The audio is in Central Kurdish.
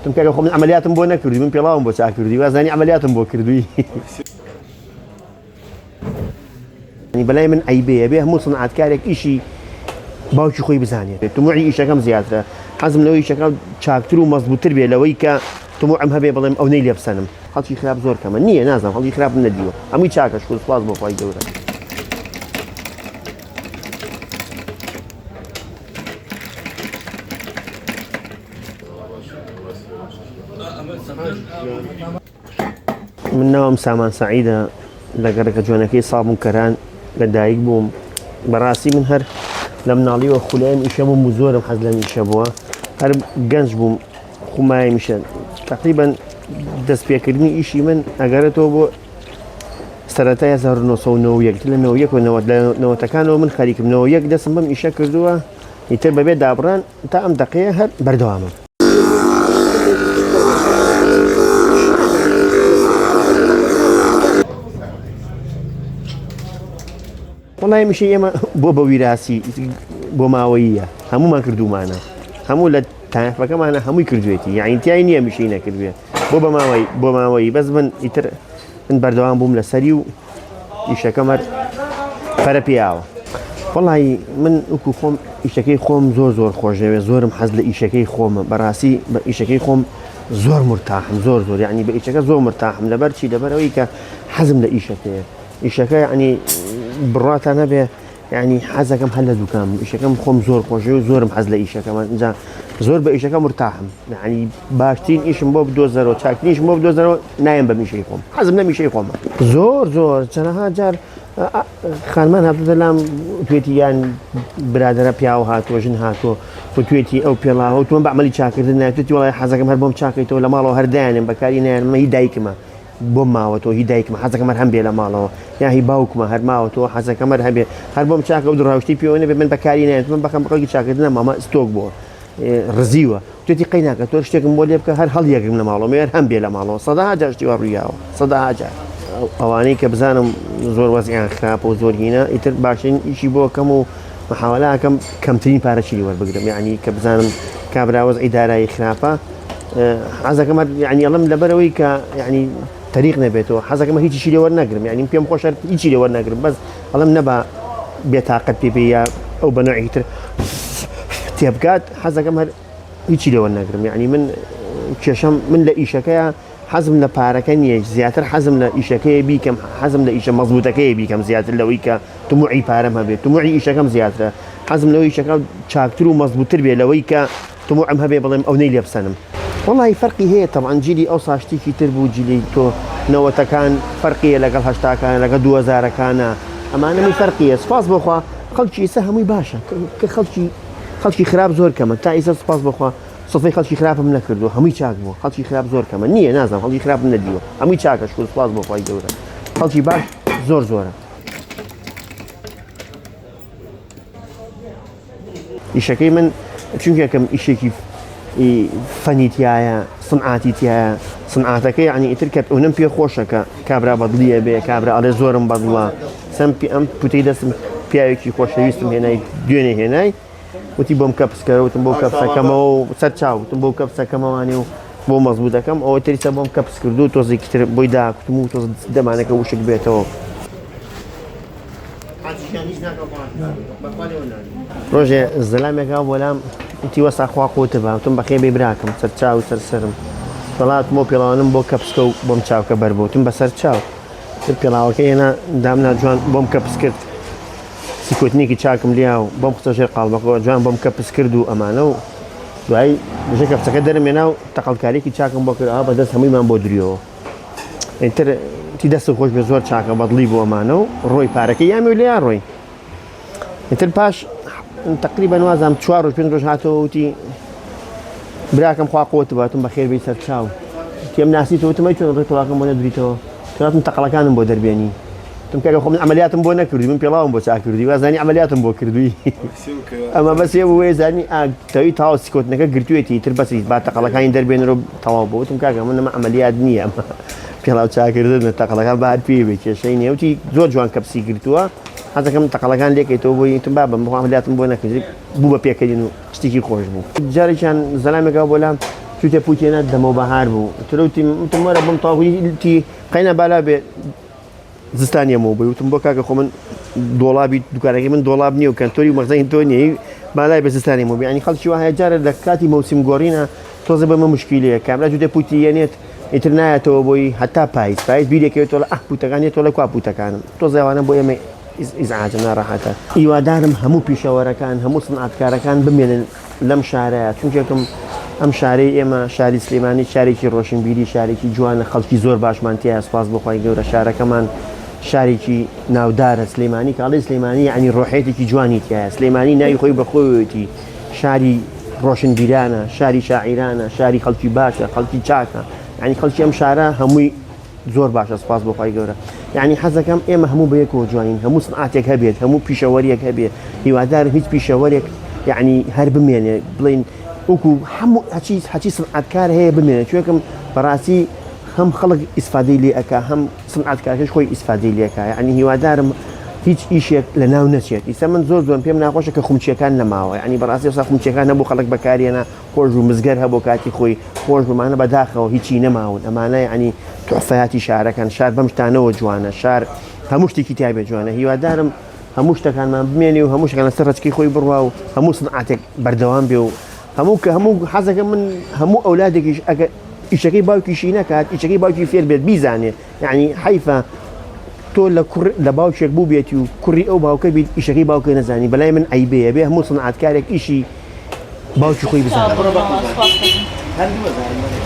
تم كاگە خۆ من عملیاتم بۆ نەکردی من پێڵاوم بۆ چاکردی وازانی عملیاتم بۆ کردووی بەلای من عیبەیە بێ هەموو سنعاتکارێک ئیشی باوکی خۆی بزانێت تموعی ئیشەکەم زیاترە حەزم لەوەی ئیشەکە چاکتر و مەزبووتر بێ لەوەی کە تموعم هەبێ بڵێم ئەو نەی لێ بسەنم خەڵکی خراپ زۆر کەمە نییە نازانم خەڵکی خراپم نەدیوە هەمووی چاکە شکر سوپاس بۆ خۆی گەورە من ناوم سامان سعیدە لە گەڕەکە جوانەکەی سابوون کەران لە دایک بووم بەڕاستی من هەر لە مناڵیەوە خولایم ئیشە بووم و زۆرم حەز لەم ئیشە بووە هەر گەنج بووم خومای میشە تقریبا دەستپێکردنی ئیشی من ئەگەرێتەوە بۆ سەرەتای 1990 لە 90ەکانەوە من خەریکم 91 دەستم بەم ئیشە کردووە ئیتر بەبێ دابڕان تا ئەم دەقەیە هەر بەردەوامم وڵای میشە ئێمە بۆ بە ویراسی بۆ ماوەییە هەمومان کردومانە هەموو لە تایفەکەمانە هەمووی کردوێتی یعنی تیای نییە میشەی نەکردوێ بۆ ماوەیی بەس من ئیتر من بەردەوام بووم لەسەری و ئیشەکەم هەر پەرە پێیاوە وەڵی من وەکو خۆم ئیشەکەی خۆم زۆر خۆشەوێ زۆرم حەز لە ئیشەکەی خۆمە بەڕاستی بە ئیشەکەی خۆم زۆر مرتاحم زۆر یعنی بە ئیشەکە زۆر مرتاحم لەبەر چی لەبەرەوەی کە حەزم لە ئیشەکەیە ئیشەکە یعنی بڕاتە نەبێ یعنی حەزەکەم هەر لە دوکانم ئیشەکەم خۆم زۆر خۆشێ و زۆرم حەز لە ئیشەکەمە اینجا زۆر بە ئیشەکە مرتاحم یعنی باشترین ئیشم بۆ بدۆزەرەوە چاکنیشم بۆ بدۆزەرەوە نایم بە میشەی خۆم حەزم لە میشەی خۆمە زۆر چەندەها جار خانمان هاتووە لام توێتی یان برادرە پیاوە هاتووە ژن هاتووە و توێتی ئەو پێڵاوە توم بە عملی چاکردن نایێتی وڵای حەزەکەم هەر بۆم چاکەیتەوە لە ماڵەوە هەردایانم بەکاری نایانمە هی دایکمە بۆ ماوەتەوە هی دایکمە حەزەکەم هەر هەم بێ لە ماڵەوە یا هی باوکمە هەر ماوەتەوە حەزەکەم هەر هەبێ هەر بۆم چاکە و دڕاوشتی پێوە نەبێ من بەکاری نایێت من بەخەم بەقەڵکی چاکردنە مامە ستۆک بووە ڕزیوە توێتی قەی ناکە تۆ شتێکم بۆ لێ بکە هەر هەڵیەکم لە ماڵەوە مێر هەم بێ لە ماڵەوە سەداها جار شتیوا ڕوویاوە سەداها جار ئەوانەی کە بزانم زۆر وەزعیان خراپە و زۆر هینە ئیتر باشترین ئیشی بۆ کەم و محاوەلاکەم کەمترین پارەچی وەربگرم یعنی کە بزانم کابرا وەزعی دارایی خراپە حەزەکەم یعنی ئەڵەم لەبەرەوەی کە یعنی تەریق نەبێتەوە حەزەکەمە هیچی لێ وەرنەگرم یعنی پێم خۆشە هیچی لێ وەرنەگرم بەس ئەڵەم نەبا بێتاقەت پێ یا ئەو بە نوعی تر تێبکات حەزەکەم هەر هیچی لێ وەرنەگرم یعنی من کێشەم من لە ئیشەکەیە حەزم لە پارەکە نییە زیاتر حەزم لە ئیشەکەی بیکەم حەزم لە ئیشە مەزبوطەکەی بیکەم زیاتر لەوەی کە تموعی پارەم هەبێت تموعی ئیشەکەم زیاترە حەزم لەوەی ئیشەکە چاکتر و مەزبووتر بێ لەوەی کە تموعم هەبێ بڵێم ئەو نەی لێ بسەنم والله فەرقی هەیە طبعا جیلی ئەو ساشتێکی تر بوو جیلی تۆ نەوەتەکان فەرقیە لەگەڵ هەشتاکان لەگەڵ 2000ەکانە ئەمانەمی فەرقیە سپاس بخوا خەڵکی ئێستا هەمووی باشە کە خەڵکی خراپ زۆر کەمە تا ئێستا سپاس بخوا سڵفەی خەڵکی خراپم نەکردووە هەمووی چاک بووە خەڵکی خراپ زۆر کەمە نییە نازانم خەڵکی خراپم نەدیوە هەمووی چاکە شکر سپاس بۆ خۆی گەورە خەڵکی باش زۆرە ئیشەکەی من چونکە یەکەم ئیشێکی فەنیتیایە سنعاتیتیایە سنعاتەکە یعنی ئیتر کە ئەونم پێ خۆشەکە کابرا بەدڵیە بێ کابرا ئەڵێ زۆرم بەدڵە سەم ئەم پوتەی دەستم پیاوێکی خۆشەویستم هێنای دوێنێ هێنای وتی بۆم کەپسکەرە وتم بۆ کەپسەکەمەوە و سەر چاوتم بۆ کەپسەکەمەوانێ و بۆ مەزبوطەکەم ئەوە تریسە بۆم کەپس کرد و تۆزێکی تر بۆی داکوتم و تۆز دەمانەکە وشک بێتەوە ڕۆژێ زەلامێکا بۆلام وتی وەسا خوا قوتە بە وتم بەخێ بێ براکەم سەر چاو سەر سرم دەڵاتمەوە پێڵاوانم بۆ کەپسکە و بۆم چاوکە بەربوتم بەسەر چاو تر پێڵاوەکە هێنا دامنا جوان بۆم کەپس کرد سیکۆتنێکی چاکم لیا و بۆم قسە ژێر قاڵبەکەەوە جوان بۆم کەپس کرد و ئەمانە و دوایی بژە کەپسەکە دەرمێنا و تەقەڵکارێکی چاکم بۆ کرد بەدەست هەموویمان بۆ دریەوە ئینتر تی دەست خۆش بێ زۆر چاکە بەدڵی بۆ ئەمانە و ڕۆی پارەکە یامی و لیا ڕۆی ئینتر پاش تقریبا وازام 4 ڕۆژ 5 ڕۆژ هاتەوە وتی براکەم خوا قوت باتم بەخێر بێی سەر چاو تێم ناسیتەوە وتمەی چۆن ڕێتەڵاکەم بۆ نەدریتەوە چۆناتم تەقەڵەکانم بۆ دەربێنی تم کاگە خۆ من عملیاتم بۆ نەکردی من پێڵاوم بۆ چاکردی وازانی عملیاتم بۆ کردووی ئەمە بەسێ بووێ زانی تەوی تاوە سیکۆتنەکە گرتوێتی تر بەسی با تەقەڵەکانی دەربێنەوە تەواو بۆ وتم کاگە من ئەمە عملیات نییە ئەمە پێڵاو چاکردن تەقەڵەکان بەهار پێ بێ کێشەی نێوتی زۆر جوان کەپسی گرتووە حەزەکەم تەقەڵەکان لێکەیتەوە بۆی تم بابم بخوا عملیاتم بۆ نەکردی بوو بە پێکەنین و شتێکی خۆش بوو جارێکیان زەلامێکا بۆلام تو تبوتينات دمو بهار بو تلوتي مرة بمطاوي تي قينا بالا ب زستانيا مو بو تنبوكا كخو من دولابي دكانك من دولاب نيو كان توري مخزن توني بالا بزستانيا مو يعني خلص شو هاي جار دكاتي موسم غورينا توزب ما مشكلة كاملة تو تبوتينات إنترنت تو بوي حتى بايس بيدي كي تولا بوتاكاني تولا كوا بوتاكان توزي وانا بوي ما إزعاجنا راحتها إيوا دارم همو بيشاورا كان همو صنعت كارا كان بمين لم شارع چونكم ام شارعي اما شارع سليماني شارعي روشنبيري شارعي جوان خلقي زور باش مانتي اسپاس بخوای گەورە شارع كمان شارعي ناودار سليماني قال سليماني يعني روحيتي جوانيتي سليماني ناي خوي بخويتي شارعي روشنبيرانا شارعي شاعرانا شارعي خلقي باشا خلقي چاكا يعني خلقي ام شارع هموي زور باش اسپاس بخوای گەورە يعني حەزەکەم ئێمە هەموو بەیەکەوە جوانین هەموو سنعاتێک هەبێت هەموو پیشەوەریەک هەبێت هیوادارم هیچ پیشەوەرێک يعني هەر بمێنێ بڵین وەکو هەموو هەچی سنعاتکار هەیە بمێنێت چونکەم بەڕاستی هەم خەڵک ئیسفادەی لێ ئەکا هەم سنعاتکارەکەش خۆی ئیسفادەی لێ ئەکا يعني هیوادارم هیچ ئیشێک لە ناو نەچێت ئیستا من زۆر پێم ناخۆشە کە خومچیەکان نەماوە يعني بەڕاستی ئێستا خومچیەکان هەبوو خەڵک بەکارێنە خۆش و مزگەر هەبوو کاتی خۆی خۆش بمانە بەداخەوە هیچی نەماون ئەمانە يعني تحفەیاتی شارەکان شار بەم شتانەوە جوانە شار هەموو شتێکی تایبێت جوانە هیوادارم هەموو شتەکانمان بمێنێ و هەموو شتێکان لەسەر ڕچکەی خۆی بڕوا و هەموو سنعاتێک بەردەوام بێ و هەموو حەزەکە من هەموو ئەولادێکیش ئەگەر ئیشەکەی باوکیشی نەکات ئیشەکەی باوکی فێر بێت بیزانێ یعنی حیفە تۆ لە باوکێک بوو بێتی و کوڕی ئەو باوکە بیت ئیشەکەی باوکە نەزانی بەلای من ئەیبەیە بێ هەموو سنعاتکارێک ئیشی باوکی خۆی بزانێت هەردوو بەزانێت